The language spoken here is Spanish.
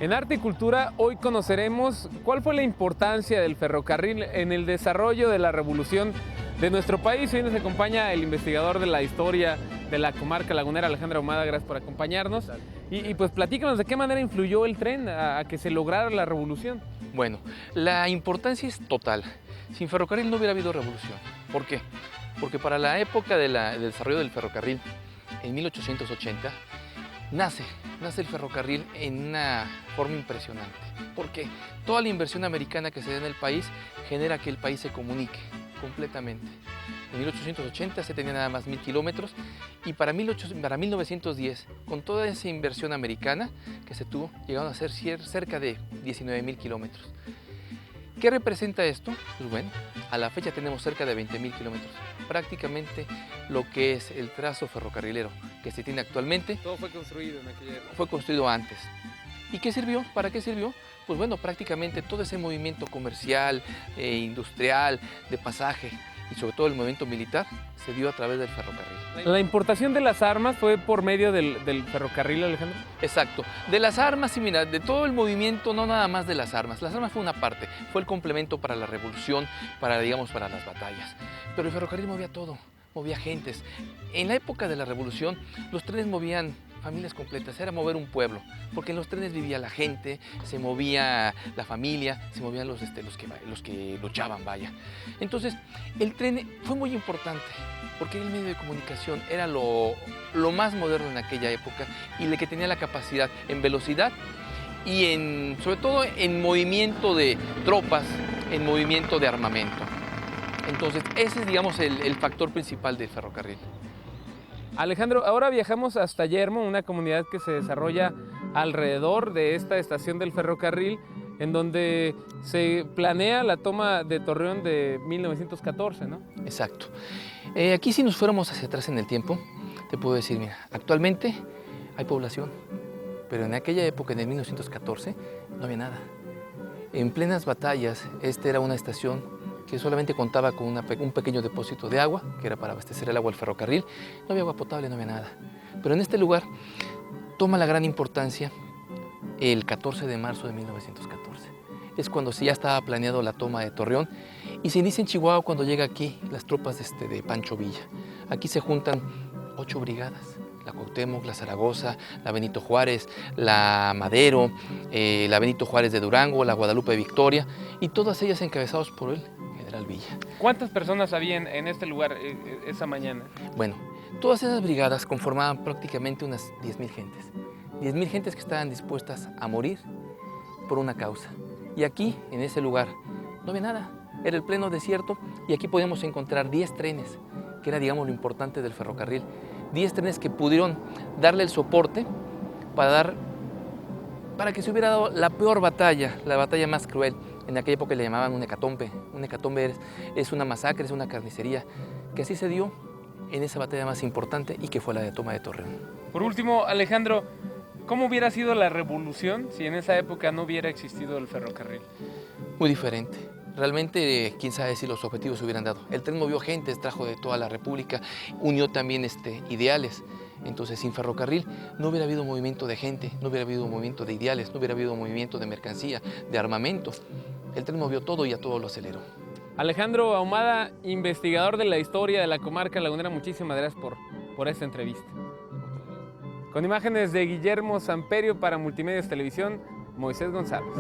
En Arte y Cultura hoy conoceremos cuál fue la importancia del ferrocarril en el desarrollo de la revolución de nuestro país. Hoy nos acompaña el investigador de la historia de la comarca lagunera, Alejandro Ahumada. Gracias por acompañarnos. Pues platícanos de qué manera influyó el tren a que se lograra la revolución. Bueno, la importancia es total. Sin ferrocarril no hubiera habido revolución. ¿Por qué? Porque para la época del desarrollo del ferrocarril, en 1880, nace el ferrocarril en una forma impresionante. Porque toda la inversión americana que se da en el país genera que el país se comunique completamente. En 1880 se tenía nada más 1000 kilómetros y para 1910, con toda esa inversión americana que se tuvo, llegaron a ser cerca de 19.000 kilómetros. ¿Qué representa esto? Pues bueno, a la fecha tenemos cerca de 20.000 kilómetros. Prácticamente lo que es el trazo ferrocarrilero que se tiene actualmente. Todo fue construido en aquella época. Fue construido antes. ¿Y qué sirvió? ¿Para qué sirvió? Pues bueno, prácticamente todo ese movimiento comercial, industrial, de pasaje y sobre todo el movimiento militar se dio a través del ferrocarril. ¿La importación de las armas fue por medio del ferrocarril, Alejandro? Exacto. De las armas, sí, mira, de todo el movimiento, no nada más de las armas. Las armas fue una parte, fue el complemento para la revolución, para las batallas. Pero el ferrocarril movía todo, movía gentes. En la época de la revolución, los trenes movían familias completas, era mover un pueblo, porque en los trenes vivía la gente, se movía la familia, se movían los que luchaban, vaya. Entonces, el tren fue muy importante, porque era el medio de comunicación, era lo más moderno en aquella época y el que tenía la capacidad en velocidad y sobre todo en movimiento de tropas, en movimiento de armamento. Entonces, ese es, digamos, el factor principal del ferrocarril. Alejandro, ahora viajamos hasta Yermo, una comunidad que se desarrolla alrededor de esta estación del ferrocarril, en donde se planea la toma de Torreón de 1914, ¿no? Exacto. Aquí si nos fuéramos hacia atrás en el tiempo, te puedo decir, mira, actualmente hay población, pero en aquella época, en el 1914, no había nada. En plenas batallas, esta era una estación que solamente contaba con un pequeño depósito de agua, que era para abastecer el agua al ferrocarril. No había agua potable, no había nada. Pero en este lugar toma la gran importancia el 14 de marzo de 1914. Es cuando ya estaba planeado la toma de Torreón y se inicia en Chihuahua cuando llega aquí las tropas de Pancho Villa. Aquí se juntan 8 brigadas. La Cuauhtémoc, la Zaragoza, la Benito Juárez, la Madero, la Benito Juárez de Durango, la Guadalupe de Victoria, y todas ellas encabezadas por el general Villa. ¿Cuántas personas había en este lugar esa mañana? Bueno, todas esas brigadas conformaban prácticamente unas 10.000 gentes. 10.000 gentes que estaban dispuestas a morir por una causa. Y aquí, en ese lugar, no había nada. Era el pleno desierto y aquí podíamos encontrar 10 trenes, que era, digamos, lo importante del ferrocarril. 10 trenes que pudieron darle el soporte para que se hubiera dado la peor batalla, la batalla más cruel. En aquella época le llamaban un hecatombe. Un hecatombe es una masacre, es una carnicería, que así se dio en esa batalla más importante y que fue la de toma de Torreón. Por último, Alejandro, ¿cómo hubiera sido la revolución si en esa época no hubiera existido el ferrocarril? Muy diferente. Realmente, quién sabe si los objetivos se hubieran dado. El tren movió gentes, trajo de toda la República, unió también ideales. Entonces, sin ferrocarril no hubiera habido movimiento de gente, no hubiera habido movimiento de ideales, no hubiera habido movimiento de mercancía, de armamento. El tren movió todo y a todo lo aceleró. Alejandro Ahumada, investigador de la historia de la comarca lagunera, muchísimas gracias por esta entrevista. Con imágenes de Guillermo Samperio para Multimedios Televisión, Moisés González.